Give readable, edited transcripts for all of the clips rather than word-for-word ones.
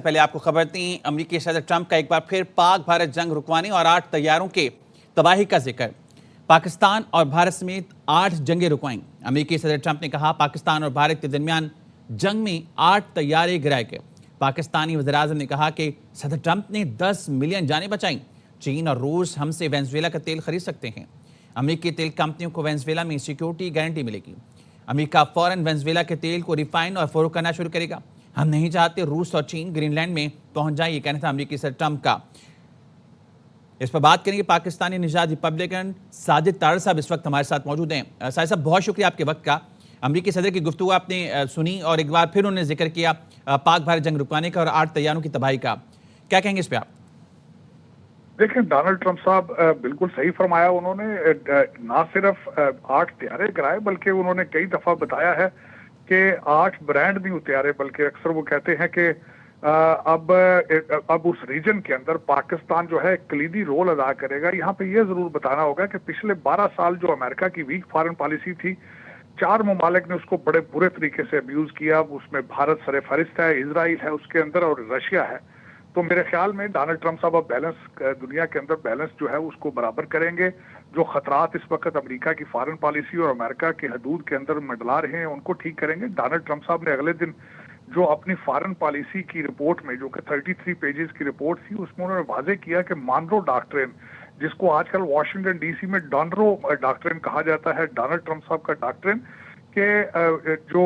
پہلے آپ کو خبر دیں، امریکی صدر ٹرمپ کا ایک بار پھر پاک بھارت جنگ رکوانے اور 8 طیاروں کے تباہی کا ذکر۔ پاکستان اور بھارت سمیت 8 جنگیں رکوائیں۔ امریکی صدر ٹرمپ نے کہا پاکستان اور بھارت کے درمیان جنگ میں 8 طیارے گرائے گئے۔ پاکستانی وزیراعظم نے کہا کہ صدر ٹرمپ نے 10 ملین جانیں بچائیں۔ چین اور روس ہم سے وینزویلا کا تیل خرید سکتے ہیں۔ امریکی تیل کمپنیوں کو وینزویلا میں سیکیورٹی گارنٹی ملے گی۔ امریکہ فوراً وینزویلا کے تیل کو ریفائن اور فروخت کرنا شروع کرے گا۔ ہم نہیں چاہتے روس اور چین گرین لینڈ میں پہنچ جائیں، یہ کہنا تھا امریکی صدر ٹرمپ کا۔ اس پر بات کریں گے پاکستانی نژاد ریپبلکن ساجد طارڑ صاحب اس وقت ہمارے ساتھ موجود ہیں۔ ساجد صاحب بہت شکریہ آپ کے وقت کا۔ امریکی صدر کی گفتگو آپ نے سنی اور ایک بار پھر انہوں نے ذکر کیا پاک بھارت جنگ رکوانے کا اور 8 طیاروں کی تباہی کا، کیا کہیں گے اس پہ آپ؟ دیکھیں، ڈونلڈ ٹرمپ صاحب بالکل صحیح فرمایا۔ انہوں نے نہ صرف 8 طیارے گرائے بلکہ انہوں نے کئی دفعہ بتایا ہے کہ 8 برانڈ نہیں اتارے، بلکہ اکثر وہ کہتے ہیں کہ اب اس ریجن کے اندر پاکستان جو ہے کلیدی رول ادا کرے گا۔ یہاں پہ یہ ضرور بتانا ہوگا کہ پچھلے 12 سال جو امریکہ کی ویک فارن پالیسی تھی، 4 ممالک نے اس کو بڑے برے طریقے سے ابیوز کیا۔ اس میں بھارت سر فہرست ہے، اسرائیل ہے اس کے اندر، اور رشیا ہے۔ تو میرے خیال میں ڈونلڈ ٹرمپ صاحب اب بیلنس دنیا کے اندر بیلنس جو ہے اس کو برابر کریں گے۔ جو خطرات اس وقت امریکہ کی فارن پالیسی اور امریکہ کی حدود کے اندر منڈلا رہے ہیں ان کو ٹھیک کریں گے۔ ڈونلڈ ٹرمپ صاحب نے اگلے دن جو اپنی فارن پالیسی کی رپورٹ میں، جو کہ 33 پیجز کی رپورٹ تھی، اس میں انہوں نے واضح کیا کہ مانرو ڈاکٹرین، جس کو آج کل واشنگٹن ڈی سی میں ڈونرو ڈاکٹرین کہا جاتا ہے، ڈونلڈ ٹرمپ صاحب کا ڈاکٹرین، کہ جو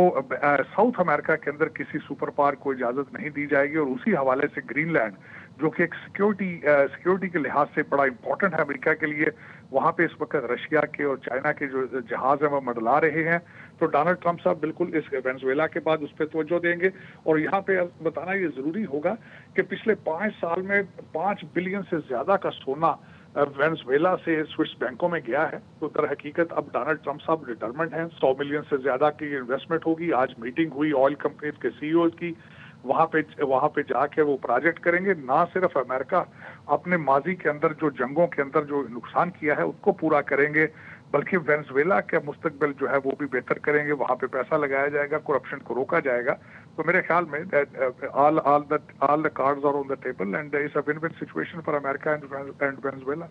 ساؤتھ امریکہ کے اندر کسی سپر پاور کو اجازت نہیں دی جائے گی، اور اسی حوالے سے گرین لینڈ جو کہ ایک سیکیورٹی کے لحاظ سے بڑا امپورٹنٹ ہے امریکہ کے لیے، وہاں پہ اس وقت رشیا کے اور چائنا کے جو جہاز ہیں وہ منڈلا رہے ہیں۔ تو ڈونلڈ ٹرمپ صاحب بالکل اس وینزویلا کے بعد اس پہ توجہ دیں گے۔ اور یہاں پہ بتانا یہ ضروری ہوگا کہ پچھلے 5 سال میں 5 بلین سے زیادہ کا سونا وینزویلا سے سوئس بینکوں میں گیا ہے۔ تو در حقیقت اب ڈونلڈ ٹرمپ صاحب ڈٹرمنٹ ہیں، 100 ملین سے زیادہ کی انویسٹمنٹ ہوگی۔ آج میٹنگ ہوئی آئل کمپنیز کے سی ای اوز کی، وہاں پہ جا کے وہ پروجیکٹ کریں گے۔ نہ صرف امریکہ اپنے ماضی کے اندر جو جنگوں کے اندر جو نقصان کیا ہے اس کو پورا کریں گے، بلکہ وینزویلا کا مستقبل جو ہے وہ بھی بہتر کریں گے۔ وہاں پہ پیسہ لگایا جائے گا، کرپشن کو روکا جائے گا۔ تو میرے خیال میں all the cards are on the table and it's a win-win situation for America and Venezuela۔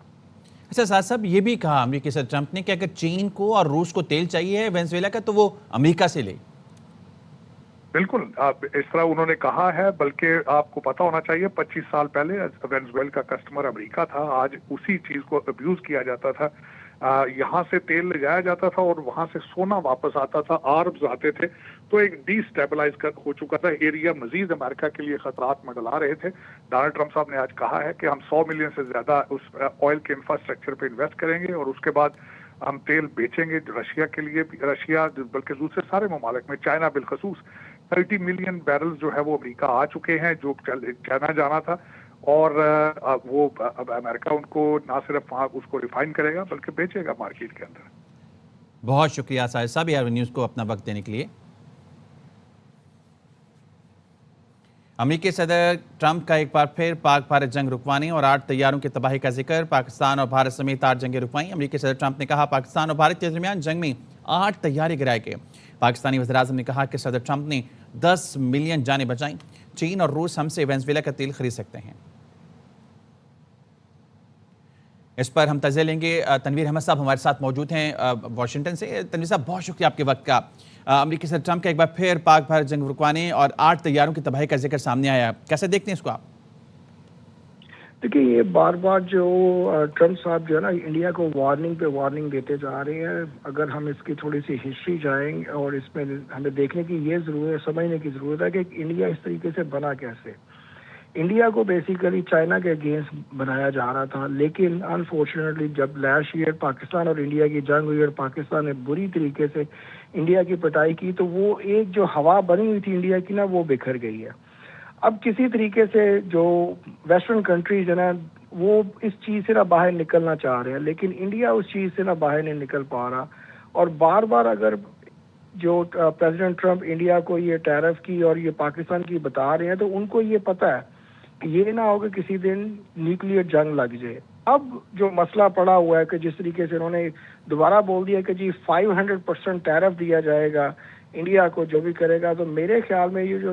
اچھا ساجد صاحب، یہ بھی کہا امریکی صدر ٹرمپ نے کہ اگر چین کو اور روس کو تیل چاہیے وینزویلا کا تو وہ امریکہ سے لے۔ بالکل اس طرح انہوں نے کہا ہے، بلکہ آپ کو پتا ہونا چاہیے 25 سال پہلے وینزویلا کا کسٹمر امریکہ تھا۔ آج اسی چیز کو ابیوز کیا جاتا تھا، یہاں سے تیل لے جایا جاتا تھا اور وہاں سے سونا واپس آتا تھا، آربز آتے تھے۔ تو ایک ڈی سٹیبلائز ہو چکا تھا ایریا، مزید امریکہ کے لیے خطرات منڈلا رہے تھے۔ ڈونلڈ ٹرمپ صاحب نے آج کہا ہے کہ ہم 100 ملین سے زیادہ اس آئل کے انفراسٹرکچر پہ انویسٹ کریں گے، اور اس کے بعد ہم تیل بیچیں گے رشیا کے لیے، رشیا بلکہ دوسرے سارے ممالک میں، چائنا بالخصوص 30 ملین بیرل جو ہے وہ امریکہ آ چکے ہیں جو چائنا جانا تھا، اور وہ امریکہ ان کو نہ صرف وہاں اس کو ریفائن کرے گا بلکہ بیچے گا مارکیٹ کے اندر۔ بہت شکریہ ساجد صاحب ایئر نیوز کو اپنا وقت دینے کے لیے۔ امریکی صدر ٹرمپ کا ایک بار پھر پاک بھارت جنگ رکوانے اور 8 طیاروں کی تباہی کا ذکر۔ پاکستان اور بھارت سمیت 8 جنگیں رکوائیں۔ امریکی صدر ٹرمپ نے کہا پاکستان اور بھارت کے درمیان جنگ میں 8 طیارے گرائے گئے۔ پاکستانی وزیراعظم نے کہا کہ صدر ٹرمپ نے 10 ملین جانیں بچائیں۔ چین اور روس ہم سے وینزویلا کا تیل خرید سکتے ہیں۔ اس پر ہم تجزیہ لیں گے۔ تنویر احمد صاحب ہمارے ساتھ موجود ہیں واشنگٹن سے۔ تنویر صاحب بہت شکریہ آپ کے وقت کا۔ امریکی صدر ٹرمپ کا ایک بار پھر پاک بھارت جنگ رکوانے اور 8 طیاروں کی تباہی کا ذکر سامنے آیا، کیسے دیکھتے ہیں اس کو آپ؟ دیکھیے، یہ بار بار جو ٹرمپ صاحب جو ہے نا انڈیا کو وارننگ پہ وارننگ دیتے جا رہے ہیں۔ اگر ہم اس کی تھوڑی سی ہسٹری جائیں اور اس میں ہمیں دیکھنے کی یہ ضرورت ہے، سمجھنے کی ضرورت ہے کہ انڈیا اس طریقے سے بنا کیسے۔ انڈیا کو بیسیکلی چائنا کے اگینسٹ بنایا جا رہا تھا، لیکن انفارچونیٹلی جب لاسٹ ایئر پاکستان اور انڈیا کی جنگ ہوئی اور پاکستان نے بری طریقے سے انڈیا کی پٹائی کی، تو وہ ایک جو ہوا بنی ہوئی تھی انڈیا کی نا، وہ بکھر گئی ہے۔ اب کسی طریقے سے جو ویسٹرن کنٹریز ہیں نا، وہ اس چیز سے نہ باہر نکلنا چاہ رہے ہیں، لیکن انڈیا اس چیز سے نہ باہر نہیں نکل پا رہا۔ اور بار بار اگر جو پریزیڈنٹ ٹرمپ انڈیا کو یہ ٹیرف کی اور یہ پاکستان کی بتا رہے ہیں، تو ان کو یہ پتہ ہے کہ یہ نہ ہو کہ کسی دن نیوکلیئر جنگ لگ جائے۔ اب جو مسئلہ پڑا ہوا ہے کہ جس طریقے سے انہوں نے دوبارہ بول دیا کہ جی 500% ٹیرف دیا جائے گا انڈیا کو جو بھی کرے گا، تو میرے خیال میں یہ جو